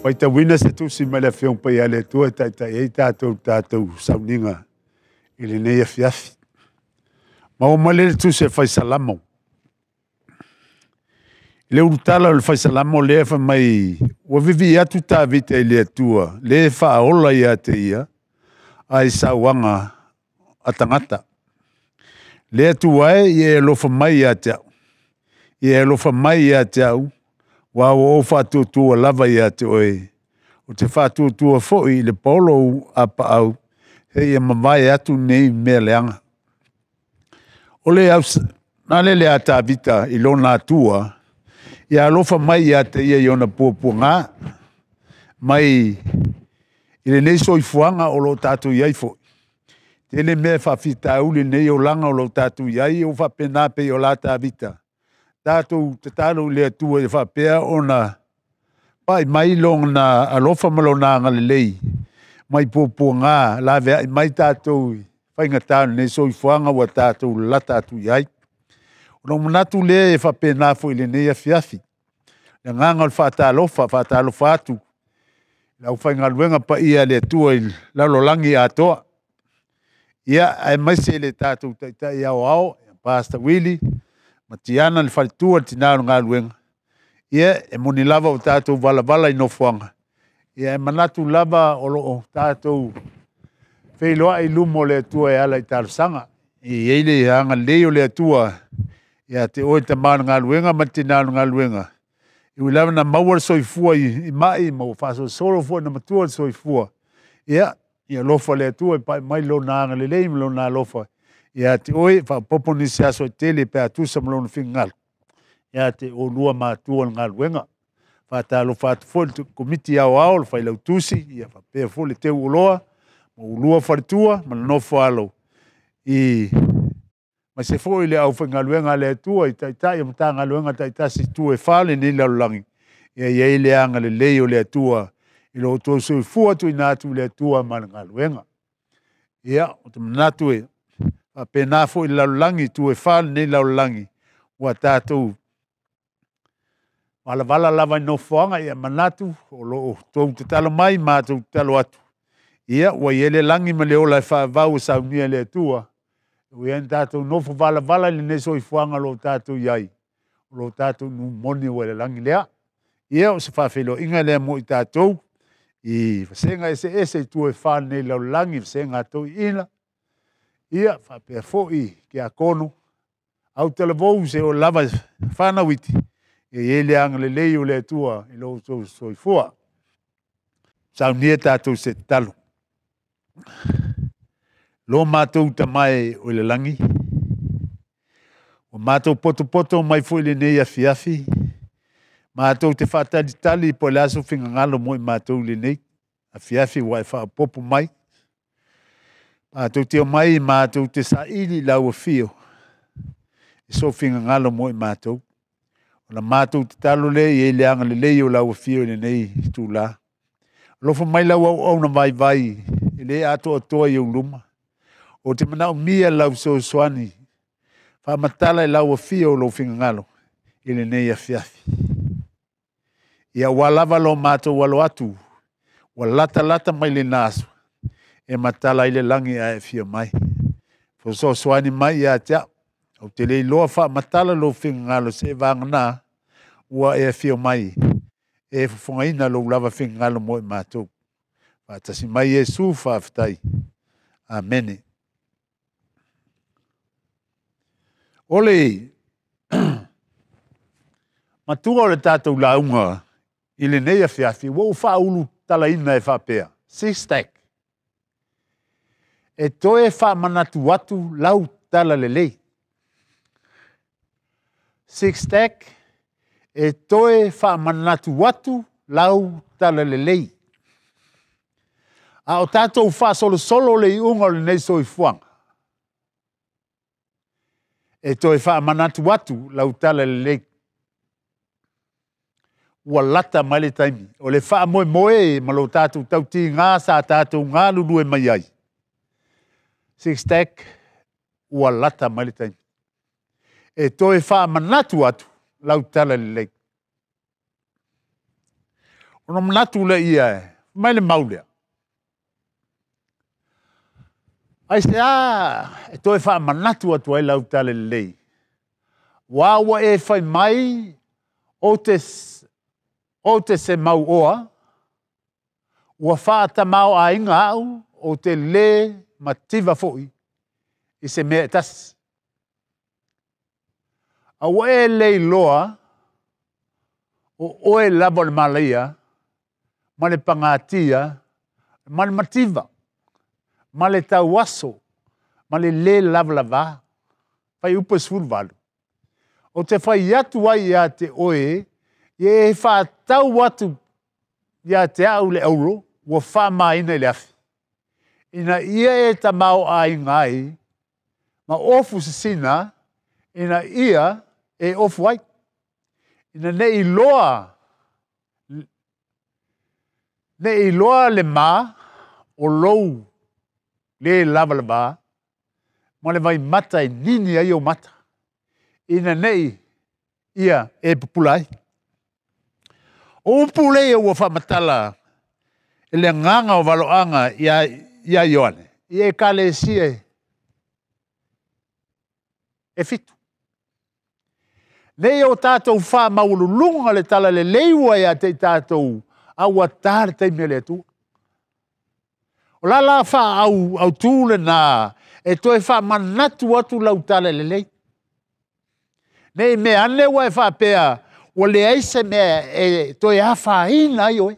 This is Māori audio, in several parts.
Pai ta wina se tu si mele fiong pai ale tu e tātou sauninga i le nei afiafi. Ma o male tu se fai salamo. Le urutala o le fai salamo le fa mai o vivi atu tā vita i le atua. Le fa ola ia te ia ai sauanga a tangata. Le atua e e lofa mai ia te au. I e lofa mai ia te au. Wa o whātuatua lava ia te oe. O te whātuatua fo'i le polo apa au. Hei e mawai atu nei mea leanga. O le au, nale le ata vita i lona atua. I alofa mai ia te ia i ona pua ngā. Mai i le nei soifuanga o lo tātu iai fo'i. Te le mea whawhita uli nei o langa o lo tātu iai o whapenape o la tā vita. Tātou te tātou lea tua e whapea o na pai mai long na alofa malo na ngalelei. Mai pōpō ngā, la vea i mai tātou whainga tānu ne soi fuanga wa tātou la tātou iai. O na manatu lea e whapea nāfo i le nei afiafi. Na nganga o whātalofa atu. Lau whainga luenga pa ia lea tua i laulolangi atoa. Ia, ai mai se le tātou taitai au au, Pastor Willie, Matiana le whalitua tina ngā luenga. Ia, e moni lava o tātou vala i nofuanga. Ia, e manatu lava o loo tātou whailoa i lumo le atua e ala i tārsanga. I eile i hanga leo le atua. Ia, te oe ta mana ngā luenga, matina ngā luenga. I lava na mauar soifua i mai, mau whaso soro fua na matua soifua. Ia, ia lofa le atua i pai mai lo na anga le leim lo na lofa. Ia te oe, whapoponi se aso tele pe atusa malona whingal. Ia te o lua mātua ngā luenga. Whātalo whātu fōle te komiti au au, le whailau tusi, ia whapea fōle te uloa, ma ulua wharitua, ma nofo alo. Ma se fōi le au whainga luenga le atua, i taitai, ma tā ngā luenga taitai si tue whale ni laulangi. Ia iei le anga le leo le atua, i lo tō sui fua tu i nātu le atua ma ngā luenga. Ia, o te manatu e, pena fo i laulangi tu e whāle nei laulangi wa tātou vala lava no whanga ia manatu o lo tōu te talo mai mātou te talo atu. Ia, wa iele langi ma le ola e whaavau sa unia le atua. Ui en tātou nofo vala le neso i whanga lo tātou iai. Lo tātou nu moni wa le langi lea. Ia, o se whaafelo inga lea mo i tātou. I whasenga ese tu e whāle nei laulangi, whasenga tau ina. Ia, whapea fōi ki a kono. Au televou se o lava whanawiti. E ele anga le lei o le atua i lo soifua. Sau nia tātou se talo. Lo mātou tamai o le langi. O mātou poto mai fōi le nei afiafi. Mātou te whātaditali po le aso whingangalo mo i mātou le nei. Afiafi wai whaapopo mai. Mātou te o mai, mātou te sa ili lau a fio. E so whinga ngalo mo i mātou. O na mātou te talo le, i e le anga le lei o lau a fio le nei tū la. Lofo mai lau au na vai, i le ato atoa i luma. O te manao mia lau so soani. Whamatala i lau a fio lo whinga ngalo. I le nei a fiafi. Ia walava lo mātou walo atu. Walata mai le naso. E matala ile langi a e fia mai. Fo so soani mai ia tia. O te lei loa wha matala lo whinga ngalo se vanga nā. Ua e fia mai. E fufunga ina lo lava whinga ngalo mo i mātou. Whatasi mai Yesu whaafitai. Amene. Ole. Matua o le tātou launga. Ile nei a fiafi. Wau wha ulu tala ina e whapea. 6 stack. E toe wha manatu atu lau tala lelei. 6 stack. E toe wha manatu atu lau tala lelei. A o tātou wha solo le iunga le nei soi fuanga. E toe wha manatu atu lau tala lelei. Ua lata mai le taimi. O le wha moe ma lo tātou tauti ngā sa tātou ngā lulu e mai ai. 6 stack, ua lata mai le taimi. E toe wha manatu atu, lau tala le lei. Ona manatu le ia e. Mai le maulea. Ai se e toi wha manatu atu ai lau tale lei. Wawa e whai mai o te se mau oa. Ua wha ta mau a inga au o te le mativa foi. I se mea tas. A wa e lei loa o oe labo le malaia ma le pangatia ma le mativa. Ma le tau aso, ma le lava, fai upa survalu. O te fai atu ai ia te oe, e wha tau atu ia te au le auro, ua wha maina le afi. Ina ia e ta mau a ingai, ma ofu sisina, ina ia e ofu ai. Ina ne i loa le ma, o lou, le lava, ma le vai mata e nini ai o mata. Ina nei, ia e pupulai. O upulei e ua whamatala, e le nganga o valoanga ia Ioane. Ia e kale sie, e fitu. Nei o tātou wha maululunga le tala le leiwa ia te tātou, aua tāre teimia le atua. O la wha au tūle nā, e toi wha manatu atu lau tale le lei. Nei me ane wa e wha pēa, o le aise mea e toi a wha ina i oe.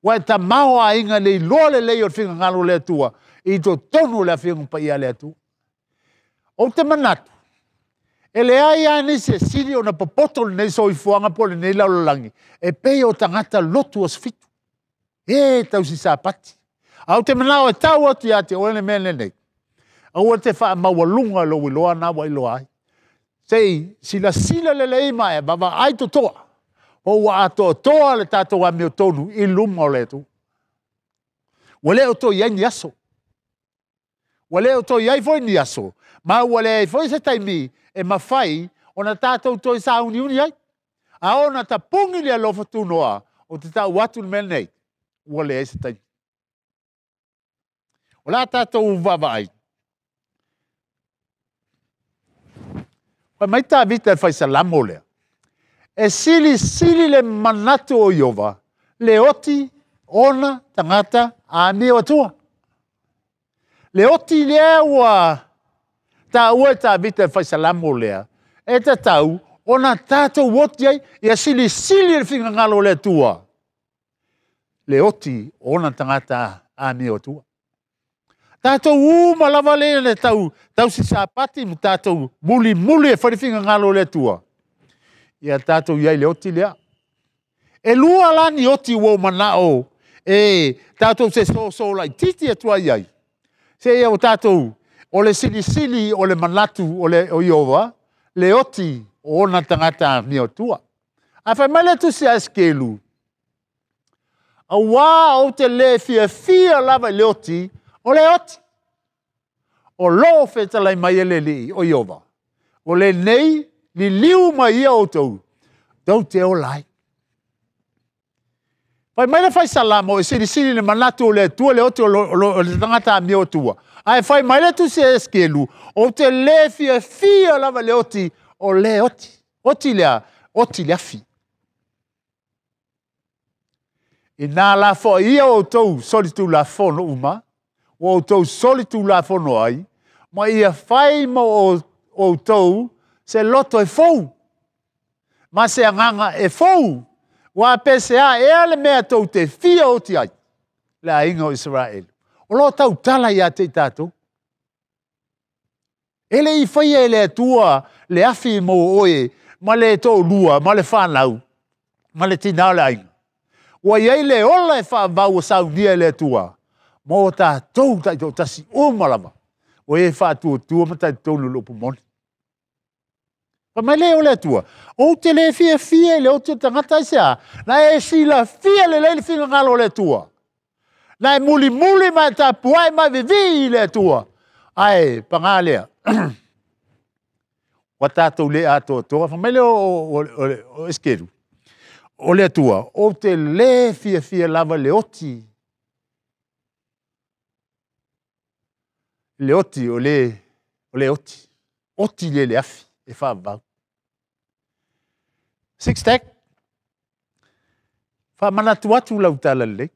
Wa e ta mao a inga nei loa le lei o whinga ngalo le atua, i to tonu le whinga pa ia le atua. O te manatu, e le ai ane se siri o na papoto nei so i fuanga po le nei laulangi, e pei o tangata lotu as fitu. E tau si sa pati. Au te manao e tau atu ia te oene mene nei. Au te wha mawalunga lo i loa na wa i loa ai. Sei, sila le leima e baba ai to toa. O wa ato toa le tato wa meo tonu i luma o le tu. Wale o to iai ni aso. Wale o to iai foi ni aso. Ma wale foi se taimi e mawhai o na tato to i sa uni ai. A o na ta pungi le alofa tu noa o te tau watu mene nei. Wale e se taimi. O la tātou vava ai. Pai mai tā vita e whai salamo lea. E sili le manatu o Iova, le oti, ona, tangata, a mea atua. Le oti lea ua tā ua tā vita e whai salamo lea. E ta tau, ona tātou oti ai, ia sili le whinga ngalo lea tua. Le oti, ona, tangata, a mea atua. Tātou malawa le tau si sapati mu tātou muli e whariwhinga ngalo le tua. Ia tātou iai le oti lea. E lua lani oti wau manao e tātou se so lai titi atua iai. Se ia o tātou o le sili o le manatu o Iova, le oti o ona tangata mi o tua. A whai mai le tu si a skelu. A wā o te le fia lava le oti, o le oti. O loo whetalai mai ele li o Iova. O le nei, ni liu mai ia o tau. Tau te o lai. Pai mai le whai salamo e siri le manatu o le tua le oti o le tangata a mi o tua. Ai whai mai le tu se eskelu. O te le fia lava le oti o le oti. Oti lea fi. I nā la fo ia o tau solitu la fono uma. O tau solitu la fono ai. Ma ia whai mo o tau se loto e fou. Ma se anganga e fou. Wa PCA e ale mea tau te fia o ti ai. Le ainga o Israel. O lo tau tala ia te tātou. Ele i whai e le tua le afi mo oe. Ma le tau lua, ma le whanau. Ma le tina le ainga. Wa iei le ola e whaavau o sau nia le tua. Mo tātou tātou tasi o malama. O e whātua ma tātou lulupu moni. Pa mai le o le tua. O te le fia le o te tangata i sea. Na e sila fia le whinga ngalo le tua. Na e muli mai tā puai mai vivi le tua. Ai, pangā lea. Wa tātou le ato toa. Pa mai le o eskeru. o le atua, o te le fia lava le oti. Le oti, o le oti. Oti le afi, e whaabau. Six stack. Whamanatu atu lau tala le.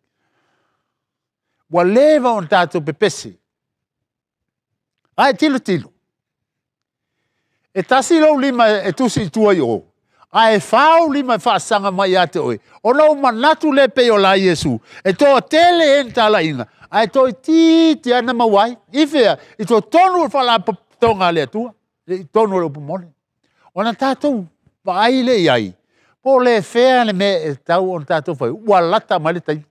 Wa lewa on tātou pepese. Ai tilo. E tasi lau lima e tusi tua i o. Ai whao lima whaasanga mai ate oe. O nau manatu le pe o la Yesu. E toa tele en tala inga. Ai toi titi ana mawai. Ifea, i toa tonu whala tonga le atua. I tonu le upumone. Ona tātou vai le iai. Po le fea le me e tau on tātou whai. Ua lata mai le tai.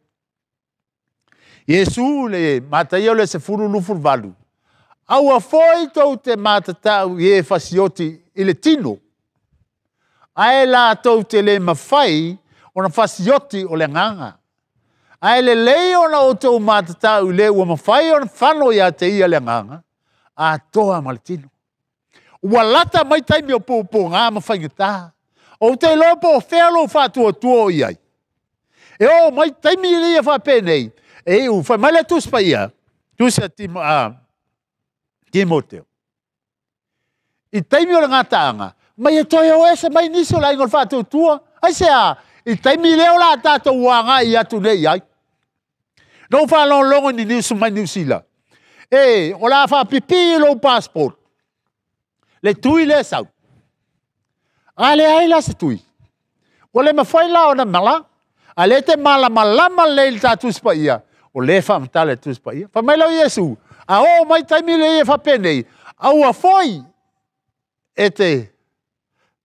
Yesu le matai o le se furu lufur valu. Aua foi tau te matatau i e fasioti i le tino. Ae la tau te le mawhai o na fasioti o le nganga. Ae le leo na o tau matatau le ua mawhai o na whano ia te ia le nganga. A toa maletino. Ua lata mai taimi o po ngā mawhai ngata. O te lopo o whelo whatua tua o iai. E o mai taimi lia whapenei. E u whai mai le tuspa ia. Tusa Timoteo. I taimi o le ngataanga. Mai e toi o ese mai nisi o la ingol whatua tua. Ai sea, i taimi leo la tātou wanga i atu nei ai. No whalong longo ni niusu mai niusila. E, o la whapipi lo passport. Le tui le sau. A le aila se tui. O le mawhai la o na mala. A le te malama le il tātou spa ia. O le whamtale tu spa ia. Whamailau Yesu. A o mai taimi le e whapenei. Au a foi. E te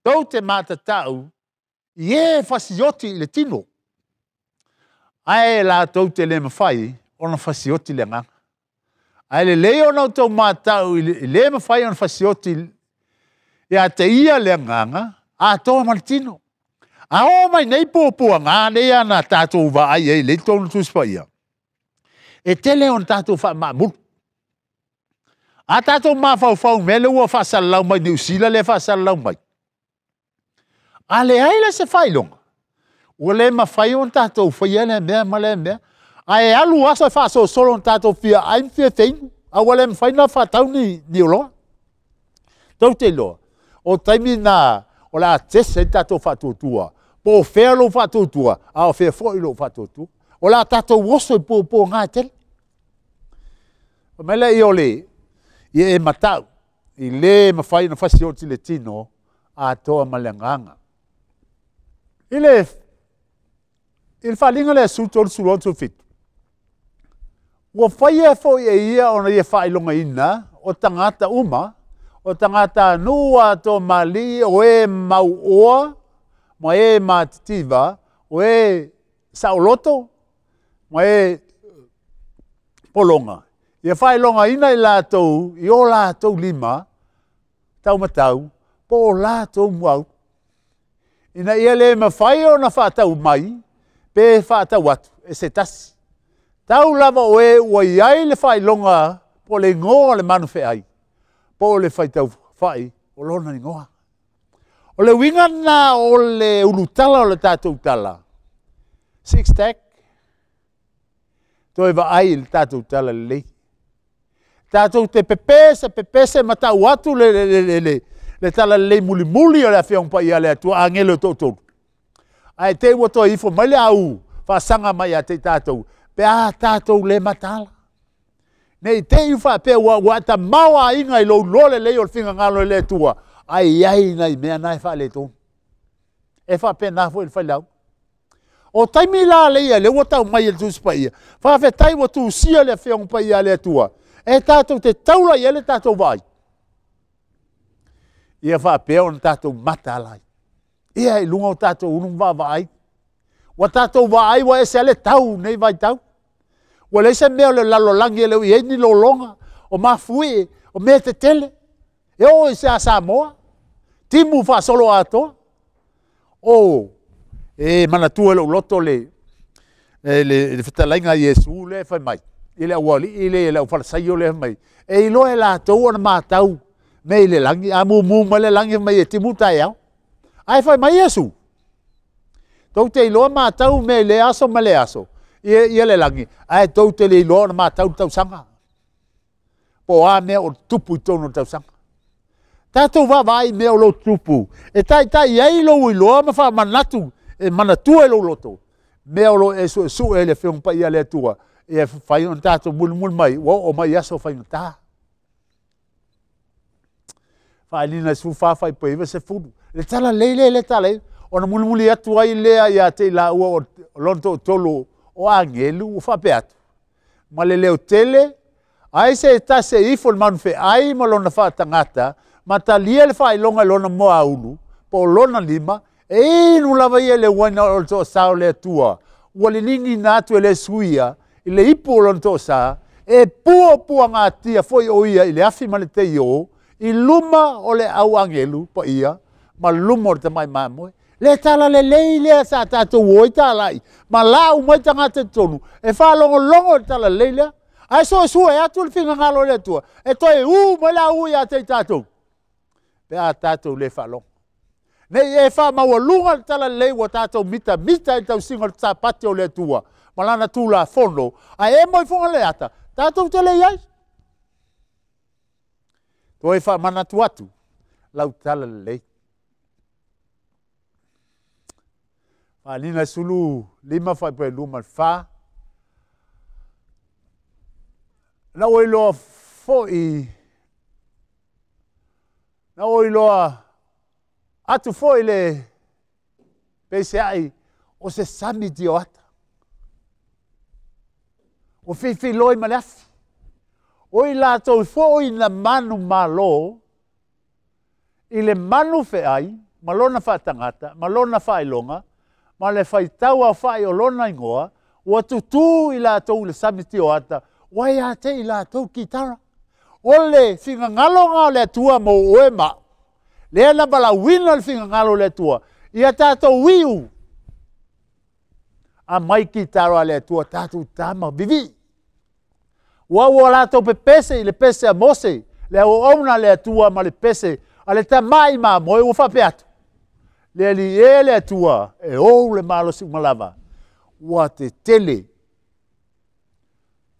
tau te matatau. I e fasioti le tino. Ae la tau te le mawhai. O na fasioti le nganga. Ae le leo na tau matau. I le mawhai o na fasioti. E a te ia le nganga. A toa martino. A o mai nei pōpua ngā nei ana tātou wa ai e le tonu tuspa ia. E tele on tātou wha maamuru. A tātou mā whau me le ua whasalau mai ni usila le whasalau mai. A le aile se whailonga. Ua le mawhai on tātou whaia le mea ma le mea. A e alu asa whaso solo on tātou whia aim whia teinu. A ua le mawhai na whatau ni uloa. Tau te loa. O taimi na o la tese tātou whatutua. Po whea lo whatutua. A o whea fwoi lo whatutua. O la tātou woso po ngā tele. O mele i ole. I e matau. I le mawhai na whasioti le tino. A toa malenganga. I le whalinga le sutol surotu fitu. Ua whai e fwoi e ia o na ia whailonga ina. O tangata uma. O tangata nua to mali o e mau oa, mo e matitiva, o e saoloto, mo e polonga. Ia whai longa ina i lātou, i o lātou lima, tau matau, po o lātou muau. Ina ia le mawhai o na whātau mai, pe whātau atu, e se tasi. Tau lava o e ua iai le whai longa, po le ngoa le manu whi ai. Po le whai tau whai, o lona ni ngoa. O le winga na o le ulutala o le tātou tala. Six stack. Toi wa ai le tātou tala le lei. Tātou te pepese matau atu le tala le lei muli o le awhiong pa ia le atua angelo tōtou. Ai te ua toi ifo mai le au, whaasanga mai a te tātou. Pe a tātou le matala. Nei te iwha pe wa ta maua inga i lo lole leo le finga ngalo le tua. Ai nei mea nai wha le tō. E wha pe nā fo i whailau. O taimi la leia le watau mai le tūspa ia. Wha fe tai wa tū sia le whiong pa ia le tua. E tātou te taula ia le tātou vai. Ia wha pe on tātou mata alai. Ia i lunga o tātou unum wa vai. Wa tātou vai wa ese ale tau nei vai tau. Wa leise mea le lalo langi le i ni lo longa o mafui o me te tele. E o se a Samoa. Timu fa solo ato. O e mana tu le loto le fetalainga Yesu le fa mai. Ile awali ile fa sayo le mai. E ilo e la to na matau me le langi amu mu le langi mai timu ta ya. Ai fa mai Yesu. Tau te iloa mātau me le aso ma le aso. Ia le langi. Ai tau te le iloa na mātau tau sanga. Po a mea o tupu i tono tau sanga. Tātou vai mea o lo tupu. E tai ai lo iloa ma wha manatu. E manatua e lo loto. Mea o lo e su e le whiong pa ia le atua. E whai on tātou mul mai. O mai aso whai on tā. Whai nina su whawhai pa iwa se furu. Le tala leile le tala leile. Ona muli atu ai lea ia te la ua o lonto tolo o angelu o whape atu. Ma le leo tele, ai se ta se ifo le manu fe ai ma lona wha tangata, ma ta lia le wha ilonga lona moa ulu, po lona lima, e inu lava ia le waina o to sao le atua, ua le nini na atu e le suia, i le ipo o lona to sa, e pua ngā tia foi o ia i le afi ma le te io, i luma o le au angelu pa ia, ma luma o le tamai mamoe, le tala le leile sa tātou oi tālai. Ma la umai tangata tonu. E whalongo le tala leile. Ai so sua e atu le whinga ngalo le tua. E toi mai la ui a te tātou. Pe a tātou le whalongo. Nei e wha maua lunga le tala lei wa tātou mita e tau singa le tāpati o le tua. Ma lana tū la fono. Ai e moi fonga le ata. Tātou te le iai. Toi wha manatu atu. Lau tala lei. Nina sulu lima fai pe luma fa. Na oi loa foi. Na oi loa atu foi le pese ai o se sami di ata. O fi loi maleafi. Oi la tau foi na manu malo. I le manu fe ai, malona fa tangata, malona fa ilonga. Ma le fai tau a fai o lona ingoa, ua tutu i la tau le samiti o ata, wai a te i la tau kitara. O le finga ngalonga o le tua mo oe ma. Le ana bala wina le finga ngalo le tua. Ia tātou wiu. A mai kitara le tua tātou tama vivi. Ua la tau pe pese i le pese a mose, le o ona le tua ma le pese, a le tamai ma moe ua fa peatu. Le li e le atua, e ou le malo si malava, ua te tele,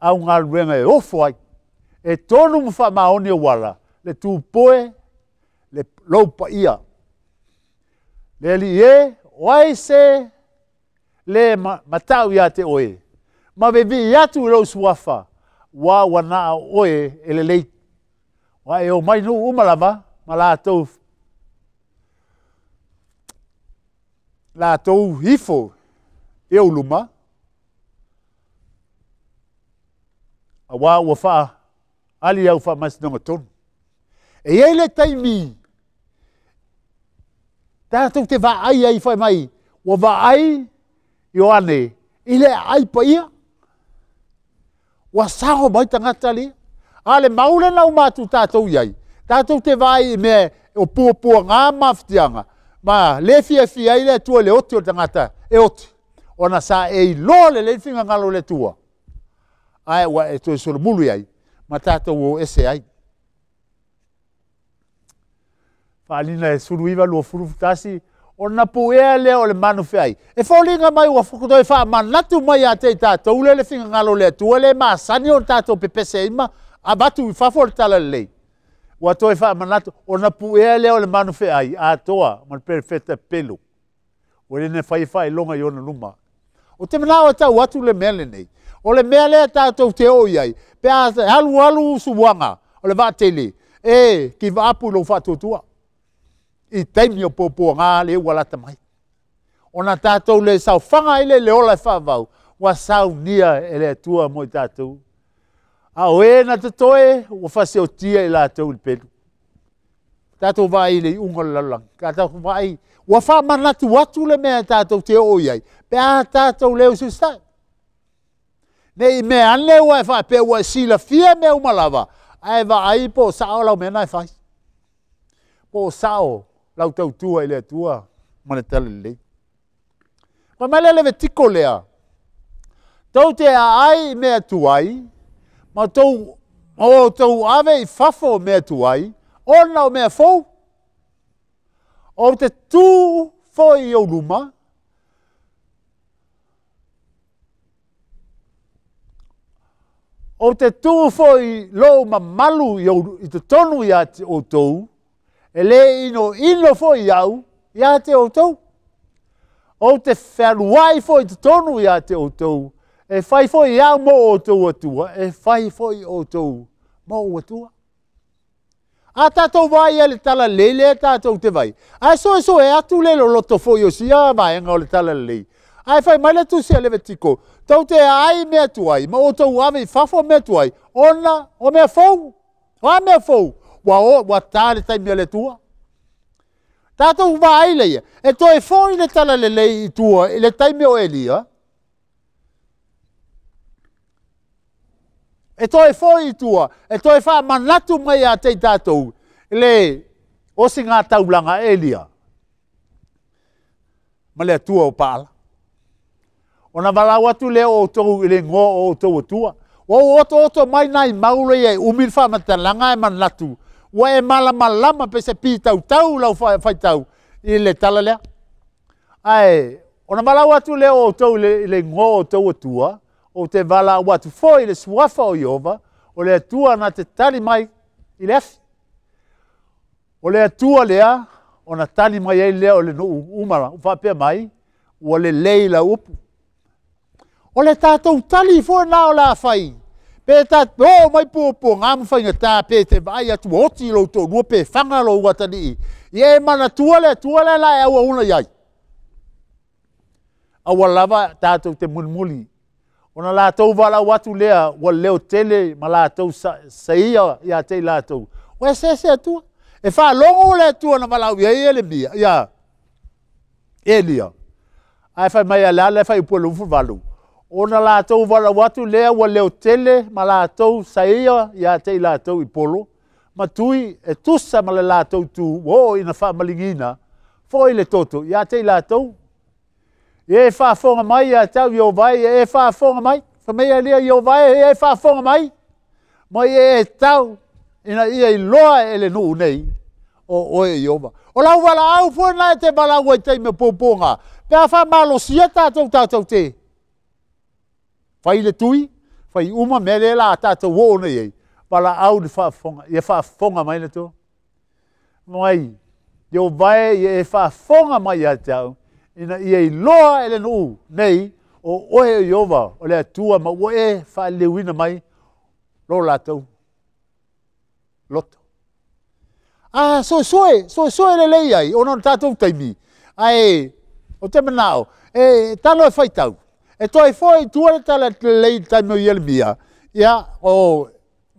au ngā ruenga e ofo ai, e tonu mwha maoni o wala, le tūpoe, le laupa ia. Le li e, oai se, le matau ia te oe, ma vevi atu lau suafa, wa wana oe e le leit. Wa e o mai nu umalava, ma la tau la tau hifo e o luma. A wā ua wha ali au wha masinonga tonu. E ei le taimi. Tātou te wā ai ai whai mai. Ua wā ai i o ane. I le ai pa ia. Ua sao mai tangata li. A le maule nau mātu tātou iai. Tātou te wā ai me o pua ngā mawhitianga. Ma le fia i le tua le oti o tangata, e oti. Ona sa e lo le finga ngalo le tua. Ai wa e to so mulu ai, ma tata o ese ai. Falina e suru iva lo furu tasi, ona poea le o le manu fe ai. E folinga mai wa fuku doi fa manatu mai a te tata, ule le finga ngalo le tua le ma sani o tata o pepese ima, abatu i fafo tala le. Wa toi fa manatu ona puea leo le manu fe ai a toa man perfecta pelo. O le ne fai longa i ona luma. O te mana o tau atu le mele nei. O le mele tātou te o iai. Pe a halu suwanga o le vātele. E ki vāpu lo whātotua. I teimi o pōpua ngā le walata mai. Ona tātou le sau whanga ile le ola whāvau. Wa sau nia e le tua mo i tātou. A oe na te toe, ua whase o tia i la tau i pedu. Tātou vai le unga lalang. Tātou vai, ua wha manatu watu le mea tātou te o iai. Pe a tātou leo sustai. Nei mea anle ua e wha pe ua sila fia mea umalawa. Ai wa ai po sao lau mea nai whai. Po sao lau tau tua i lea tua. Mana tala lei. Ma mele lewe tiko lea. Tau te a ai mea tuai. Ma tau ave i fafo mea tuai, ona o mea fou. O te tū foi o luma, O te tū foi lo mamalu i te tonu ia te o tau, e le ino foi au ia te o tau. O te whanuai foi te tonu ia te o tau, e whai foi iau mo o tau atua, e whai foi o tau mo o atua. A tātou vai e le tala lele e tātou te vai. A so e atu le lo loto foi o sia vaenga o le tala lele. Ai fai mai le tu sia leve tiko. Tau te ai mea tuai, ma o tau ame fafo mea tuai. Ona, o mea fau. O mea fau. Wa tāle tai mea le tua. Tātou vai leia. E to e foi le tala lele i tua, i le tai mea o Elia. E toi foi tua, e toi fa manatu mai a te tātou, le osi ngā taulanga Elia. Ma le tua o pāla. Ona walau atu leo o tau i le ngō o tau atua. O oto mai nai maule e umir wha matalanga e manatu. Wa e malama pe se pi tau lau whai tau i le tala lea. Ai, ona walau atu leo o tau i le ngō o tau atua, o te wala watu foi le suafa o Iova, o le atua na te tali mai i le afi. O le atua lea, o na tali mai ei lea o le no umara, u whapea mai, o le leila upu. O le tātou tali fo na o la whai. Pe tātou mai pōpō ngāmu whainga tā pe te vai atu oti lo tō nua pe whangalo watani i. I e mana tua le la e aua una iai. Awa lava tātou te mulmuli. Ona lātou wala watu lea, wa leo tele ma lātou saia ia te lātou. O e se atua. E wha longo le atua na walau ia ele mia, ia Elia. Ai whai mai ala whai upua lufu walu. Ona lātou wala watu lea, wa leo tele ma lātou saia ia te lātou i polo. Ma tui e tusa ma le lātou tu, o ina wha malingina, fo i le toto, ia te lātou. E whaafonga mai a tau i o vai, e whaafonga mai. Whamea lia i o vai, e whaafonga mai. Mai e tau, ina ia i loa e le nuu nei, o e i ova. O lau wala au puna e te wala ua i teime pōpōnga. Pea wha malo sia tātou te. Whai le tui, whai uma mere la tātou o nei ei. Wala au ni whaafonga, i e whaafonga mai le tō. Mai, i o vai, e whaafonga mai a tau. Ina ia i loa ele nuu nei o oe i ova o lea tua ma o e wha lewina mai lo lātou. Loto. So le lei ai, o non tātou taimi. Ai, o te manao, talo e whaitau. E toi foi tuare tala lei taimi o Ielemia, ia o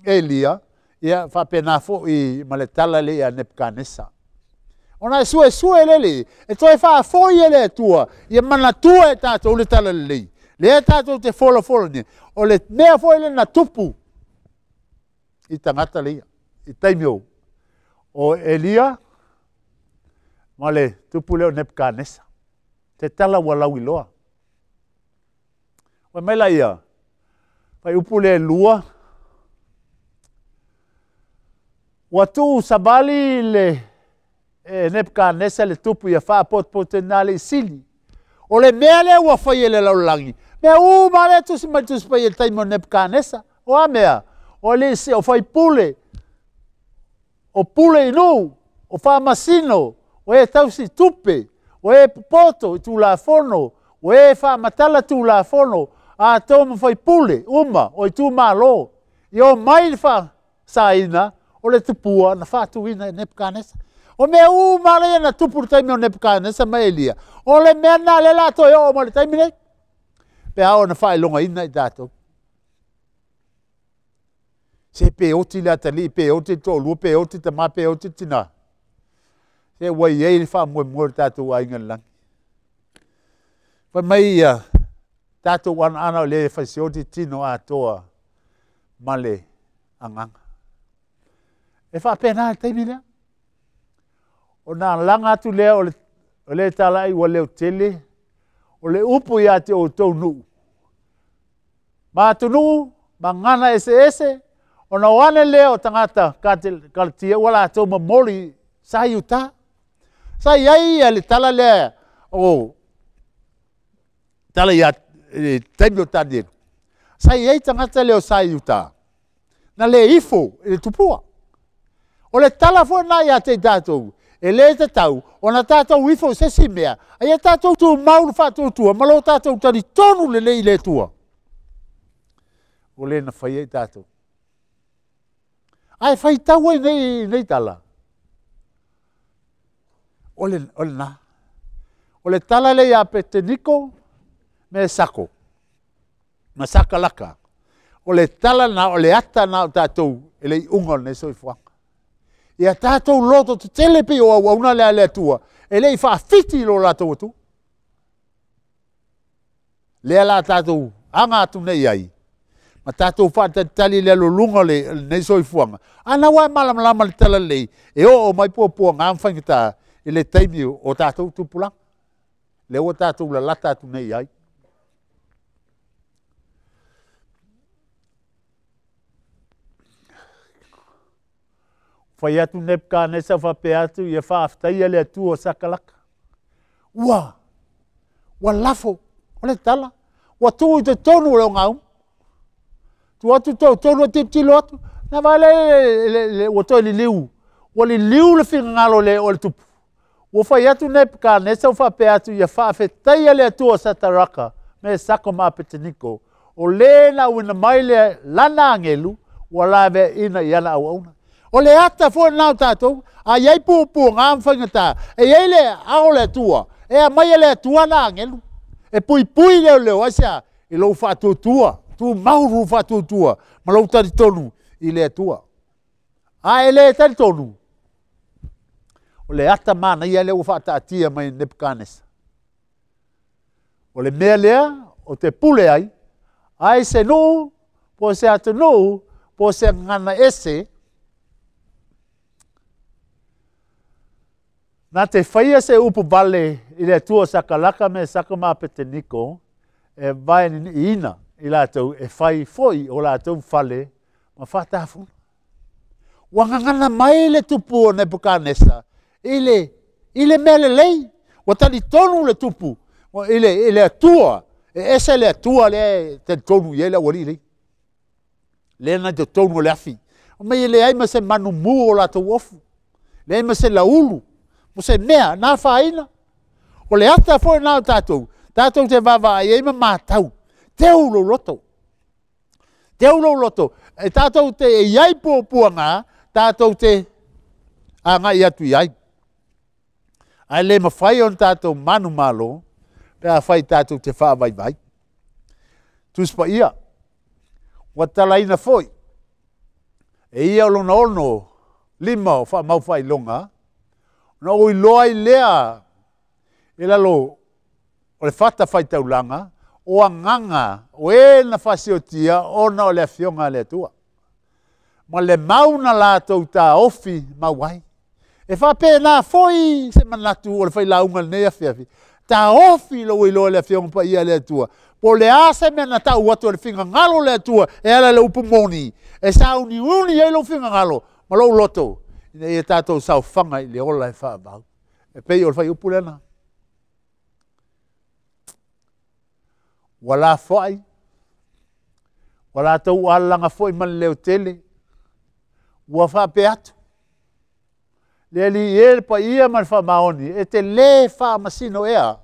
Elia, ia whapenafo i maletala lei a Nepkanesa. Ona sue lele, e toi wha foi ele tua, ia mana tua e tātou le tala lelei. Le tātou te fola ni, o le mea foi le na tupu. I tangata leia, i taimio. O Elia, ma le tupu leo Nepkanesa. Te tala walau i loa. O mela ia, pai upu le lua. Watu sabali le Nepkanesa le tupu ia wha potena le sili. O le mea le ua whai ele laulangi. Mea ma le tusi mai tusi pai e taimo Nepkanesa. O a mea, o le se o whai pule. O pule inu, o wha masino, o e tausi tupe, o e poto i tu la fono, o e wha matala tu la fono, a tōma whai pule, o i tu malo. I o mai wha saina, o le tupua na wha tuina e Nepkanesa. O mea mare na tupu taimi o Nepkanesa ma Elia. O le mea na le lato e o ma le taimi nei. Pe ao na whae longa ina i tātou. Se pe oti le atali, pe oti tōlua, pe oti tama, pe oti tina. Se wai ei le wha mua tātou a inga langi. Pa mai tātou ana o le whaisi oti tino a toa ma le anganga. E wha pena le taimi lea. O nā langa atu lea o le talai wa leo tele, o le upu ia te o tau nuu. Mā tu nuu, mā ngana ese, o na wane lea o tangata kalatia, wala tau mamori sahi uta. Sahi ai le tala lea o tala ia taimi o tanienu. Sai ei tangata leo sai uta. Na le ifo, le tupua. O le tala fo na ia te tātou. E le te tau, o na tātou ifo se si mea. Ai e tātou tu maulu whātou tua, malo tātou tari tonu le le i le tua. O le na whai e tātou. Ai whai tau ai nei tala. O le na. O le tala le ia pe te niko me sako. Ma saka laka. O le tala na o le ata na o tātou e le unga ne soi fuanga. Ia tātou loto te telepi o auna le tua. E le i whaafiti lo lātou atu. Lea la tātou anga atu nei ai. Ma tātou whaatali le lunga le ne soi fuanga. Ana wai malam le tala lei. E o mai pua ngā mwhaingita e le taimi o tātou tupulang. Le o tātou la lata atu nei ai. Whai atu nepka nesa whape atu i e whaaftaia le atu o sakalaka. Ua lafo, o le tala. Ua tū i te tonu leo ngau. Tu atu tonu o te tilo atu. Na wale ua toi li liu. Ua li liu le whinga ngalo le o le tupu. Ua whai atu nepka nesa whape atu i e whaaftaia le atu o sataraka. Me sako mapeteniko. O le na wina mai le lana angelu. Ua lawe ina i ana au auna. O le ata fo nau tātou, a iei pūpū ngā mwhaingata, e iei le ao le tua, e a mai le tua nā ngelu. E pui leo asia, i lau whātua tua, tu mauru whātua tua, ma lau tari tonu i le tua. A e le tari tonu. O le ata mana ia leo whātātia mai Nebuchadnezzar. O le mea lea, o te pule ai, ai se no, po se atu no, po se ngana ese, nā te whaia se upu vale i le tua sakalaka me sakama peteniko, e vai ni ina i lātou e whai foi o lātou whale, ma whātāwhuna. Wangangana mai le tupu o Nebuchadnezzar, i le mele lei, wa tani tonu le tupu, i le tua, e ese le tua le te tonu i ele wali lei. Le na te tonu le afi. O mei le aima se manu mu o lātou ofu, le aima se laulu, mo se mea, nā whaina. O le ata fo nā tātou. Tātou te wawa e ima mātau. Teu lo loto. Teu lo loto. E tātou te e iai pōpua ngā, tātou te anga i atu iai. Ai le ma whai on tātou manu malo, pēr whai tātou te whaavai vai. Tuspa ia. Watala ina foi. E ia lona ono, lima o wha mau whai longa, na oi loa i lea e lalo o le whata whai taulanga o a nganga o e na whasiotia o na o le fionga le tua. Ma le mauna lātou tā ofi mauai. E whape nā foi se manatu o le whai launga nea whiawhi. Tā ofi lo i loa le fionga pa ia le tua. Po le ase mea na tau atu o le whinga ngalo le tua e ala le upumoni. E sa uni e lo whinga ngalo ma lo loto. Ina ia tātou sau whanga i le ola e whaabau. E pei o le whai upu lena. Wala whai. Wala tau alanga whai man leo tele. Ua whape atu. Le li e pa ia man whamaoni. E te le whamasino ea.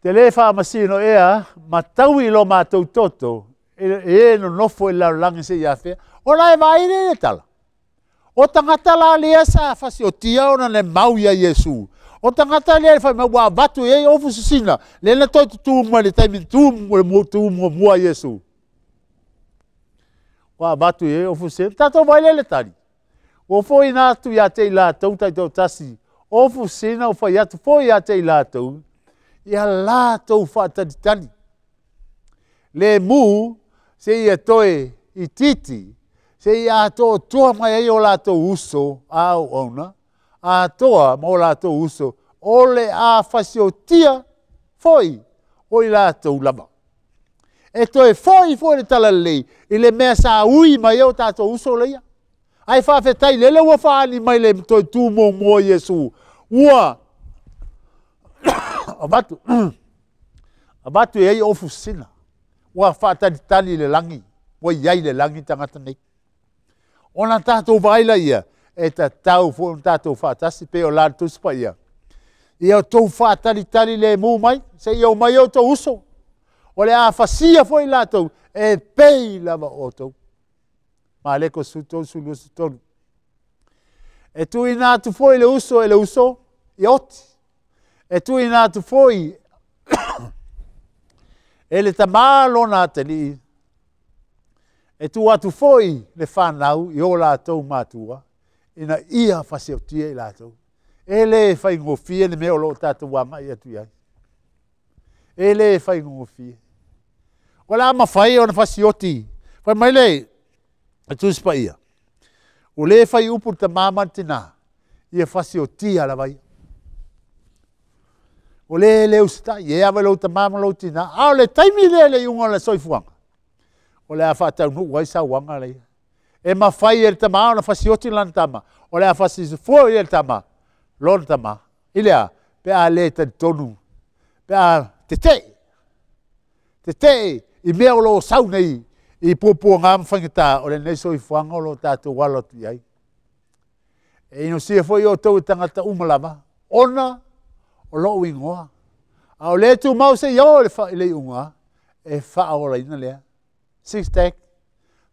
Te le whamasino ea. Ma tau i lo mātou toto. E no nofo i lau langi se ia whea. O la e vai le tala. O tangata la lea sa fasi o tia ona le mau ia Yesu. O tangata lea fai ma wa batu e ofu sisina. Le na toi tu mo le taimi tu mo mua Yesu. Wa batu e ofu sisina. Tato vai le tali. O foi na tu ia te la tau tai tau tasi. Ofu sisina o fai atu foi ia te la tau. Ia la tau fa tadi tali. Le mu se ia toe i titi. Se ia toa toa mai ai o lātou uso, au ona, a toa mo lātou uso, ole a whasio tia, foi, o i lātou lama. E toi foi le tala lei, i le mea sa ui mai o tātou uso leia. Ai whawhetai, lele ua whaani mai le toi tū mō Yesu. Ua, o batu, Abatu e ofu sina. Wa whaatalitali le langi. Wa iai le langi tangata nei. Ona tātou vaila ia. E ta tau fo tātou whaatasi pe o lāra tuspa ia. Ia o tau whaatalitali le mū mai. Se ia o mai o tau uso. O le a whasia fo i lātou. E pei lava o tau. Ma leko sutou sulu sutolu. E tui nā tu fo i le uso i oti. E tui nā tu fo i e le tamalo nā te li. E tu atu foi le whanau i o lātou mātua. Ina ia whaseotia i lātou. E le whai ngofia le meo lo tātou wanga i atu iai. E le whai ngofia. O la ama whai o na whaseoti. Whai mai le, e tu spa ia. O le whai upu ta māmantina. Ia whaseotia la vai. O le usta, ia awa lau ta mama lau tina. Ao le taimi le unga le soifuanga. O le a whatau nu wai sa wanga le. E ma whai e le tama o na whasioti lan tama. O le a whasifua e le tama. Lon tama. Ilea, pe a le ta tonu. Pe a te te. Te te, i mea o lo sau nei. I pupua ngam whangita o le nei soifuanga o lo tātou wala tu iai. E ino sia fo i o tau tangata umalama. Ona, o lo ingoa. A o le tu mau se yo le unga. E wha o la ina lea. Six stack.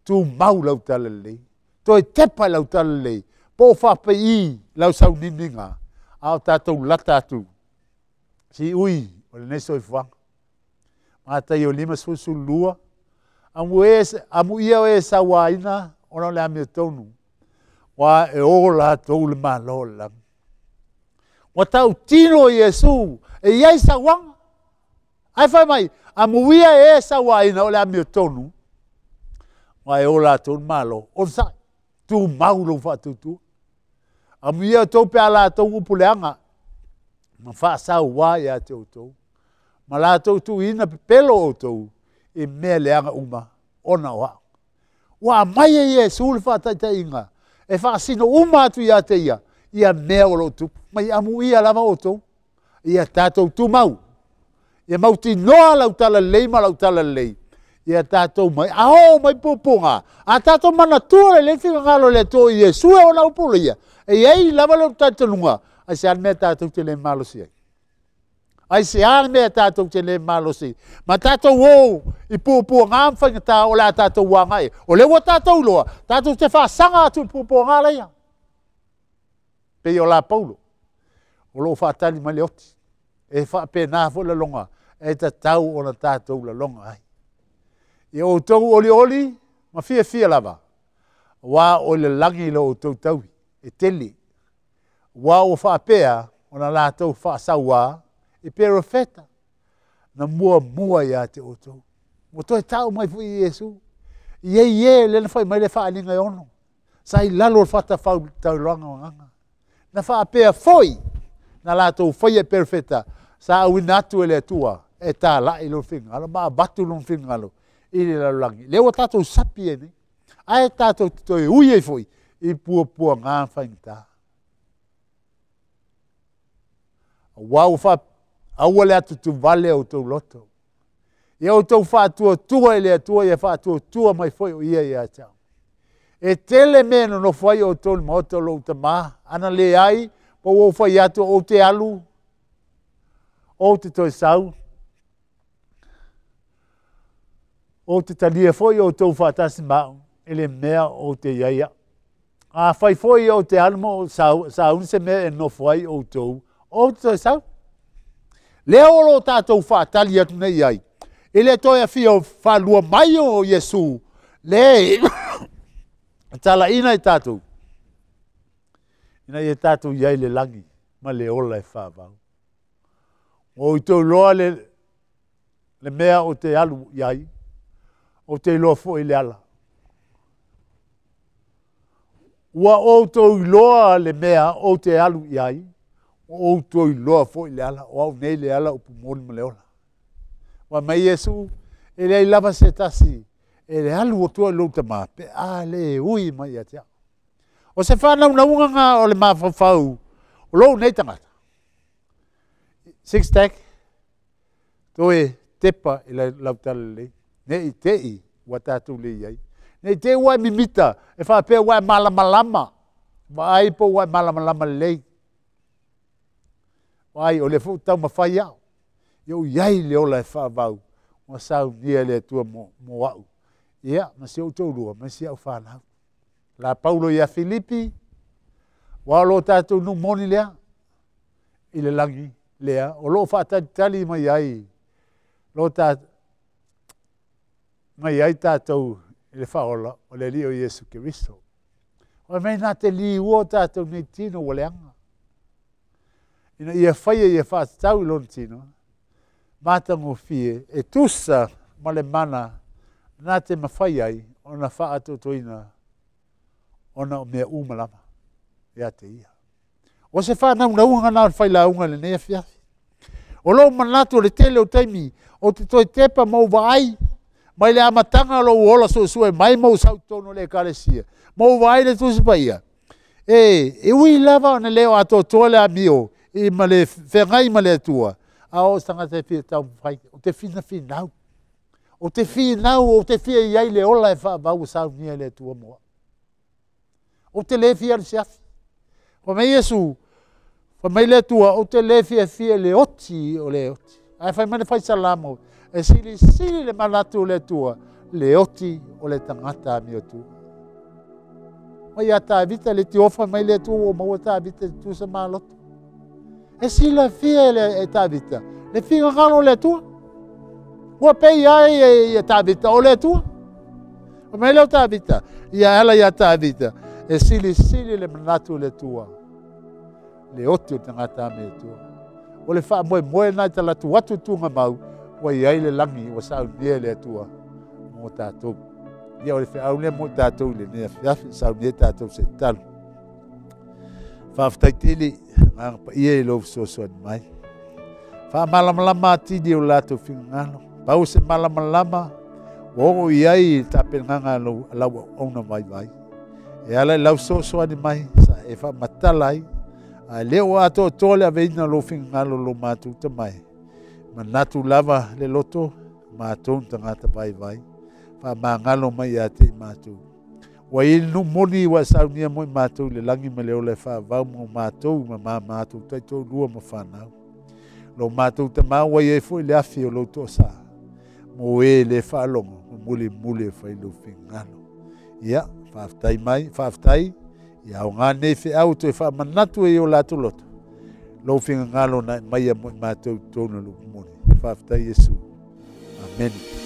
Tu mau lau tala lei. To e tepa lau tala lei. Po wha pe i lau sau nininga. A o tātou lata atu. Si ui. O le neso i whang. Mata i o lima susu lua. Amu ia o e sa waina. Ona le ame tonu. Wa e o la tau le malo lang. Wa tau tino Yesu e iai sa wanga. Ai whai mai, a muia e sa waina o le amio tonu. Wa e o la tonu malo. O sa, tu maulo whatutu. A muia tau pe a la tau upuleanga. Ma wha sa wai a te o tau. Ma la tau tu ina pelo o tau. E mea leanga uma. Ona wa. Wa mai e Yesu le whataita inga. E wha sino uma atu ia te ia. Ia mea o lo tupu. Mai amu ia lama o tau. Ia tātou tu mau. Ia mauti noa lau tala lei ma lau tala lei. Ia tātou mai. Aho mai pupunga. A tātou mana tua le whika ngalo le tō i e sue o lau pula ia. E ei lava lau tātanunga. Ai se an mea tātou te le malo si ai. Ai se an mea tātou te le malo si. Ma tātou o i pupunga amwhanga tā o la tātou wangai. O le wa tātou loa. Tātou te whaasanga atu pupunga leia. Pe o la paulo. O lo whaatali mai le oti. E whaapena fo la longa. E ta tau o na tātou la longa ai. I o tau oli, ma fia lava. Wa o le langi lo o tau tau. E teli. Wa o whaapea o na la tau whaasaua. E pero feta. Na mua ia te o tau. Mo toi tau mai fu i Yesu. Ie, le na whai mai le whaalinga i ono. Sai lalo whata whau tau longa o nganga. Na whaapea foi. Na lātou whai e perfeta. Sa awina atu e le tua. E tā lai lo whingalo. Ma batu lo whingalo. I le lalangi. Lewa tātou sapi e ni. Ae tātou toi ui e foi. I pua ngā whaingita. Wau wha. Aua le atu tu vale o tau loto. I au tau whātua tua e le atua. I whātua tua mai foi o ia i a tau. E tele meno no whai o tolu maota lo ta maa. Ana le ai. Po o whai atu o te alu. O te toi sau. O te talia foi o tau whatasi mau. Ele mea o te iaia. A whai foi o te almo o sau. Sa unse mea e no whai o tau. O te toi sau. Lea olo tātou whatali atu nei ai. Ele toi a whio whalua mai o Yesu. Le tala ina i tātou. Ina i tātou iai le langi. Ma le ola e whāwau. O i tau loa le mea o te alu iai. O te loa fo i le ala. Ua o tau loa le mea o te alu iai. O tau loa fo i le ala. O au nei le ala upu moni ma le ola. Wa mai Yesu. E le lava se tasi. E le alu o tua louta maa. Pe a le ui mai a tia. O se whanau na unga ngā o le maa whawhau. O lou nei tangata. Six stack. Toi tepa i lautala le. Ne i tei ua tātou le iai. Ne i te ua mimita e whapea ua malamalama. Mai po ua malamalama lei. Mai o le fu tau mawhai au. Iau iai le ola e whaavau. Ua sau nia le tua mo au. Ia, masi au taurua, masi au whanau. La Paulo ia Filipi, walo tātou nu moni lea, i le langi lea, o lo whaatali mai ai, lo tātou, mai ai tātou i le whaola, o le li o Yesu Kiristo. O mei nā te li ua tātou nei tino o leanga. Ina ia whaia ia whaatau i lon tino, mātango fie, e tusa ma le mana, nā te mawhai ai, o na whaatotoina, ona o mea umalama, ia te ia. O se whanau na unga nā whaila unga le nea whiafi. O lo manatu le tele o taimi, o te toi tepa mau vai, mai le amatanga lo uola so mai mau sautono le kalesia. Mau vai le tusi pa ia. E ui lava ona leo ato tole a mio, i ma le whengai ma le atua. A o stanga te whia tau mwhai, o te whina whinau. O te whinau, o te whia iai le ola e whaabau sau nia le atua moa. O te le whia le siafi. O mei Yesu, o mei le atua, o te le whia le oti o le oti. Ai whai mane whai salamo, e sili le manatu o le atua, le oti o le tangata a mi atua. Mai a tā vita le tiofa mai le atua o maua tā vita le tusa maloto. E sila whia le tā vita, le whia ngalo le atua. Ua pei ai e tā vita o le atua. O mei leo tā vita, ia ala ia tā vita, e sili le manatu le atua. Le oti o tangata a mi atua. O le wha moe nai tala tu watu tunga mau, wa iai le langi wa sau nia le atua mo tātou. Ia o le wha au lea mo tātou le nea whiafi sau nia tātou se talu. Whaftaitili, ngā ia i lofu sosoan mai. Wha malamalama atidi o lātou whingangalo. Pau se malamalama, o iai tape nganga lau auna vai. E ala lau sosoan mai, sa e wha matalai, a leo ato tole a veina lo whingangalo lo mātou tamai. Manatu lava le loto, mātou tangata vai. Wha māngalo mai a te mātou. Wa inu moni wa saunia mo mātou le langi ma leo le wha vau mo mātou ma mātou taito lua ma whanau. Lo mātou te māua i e fo i le afi o lo to sa. Mo e le whalongo, mo mule whai lo whingalo. Ia, whaftai, ia o ngā nefe au to e wha manatu e o lato loto. Lo whingalo na mai a mo mātou tōna lo moni. Whaftai Yesu. Amen.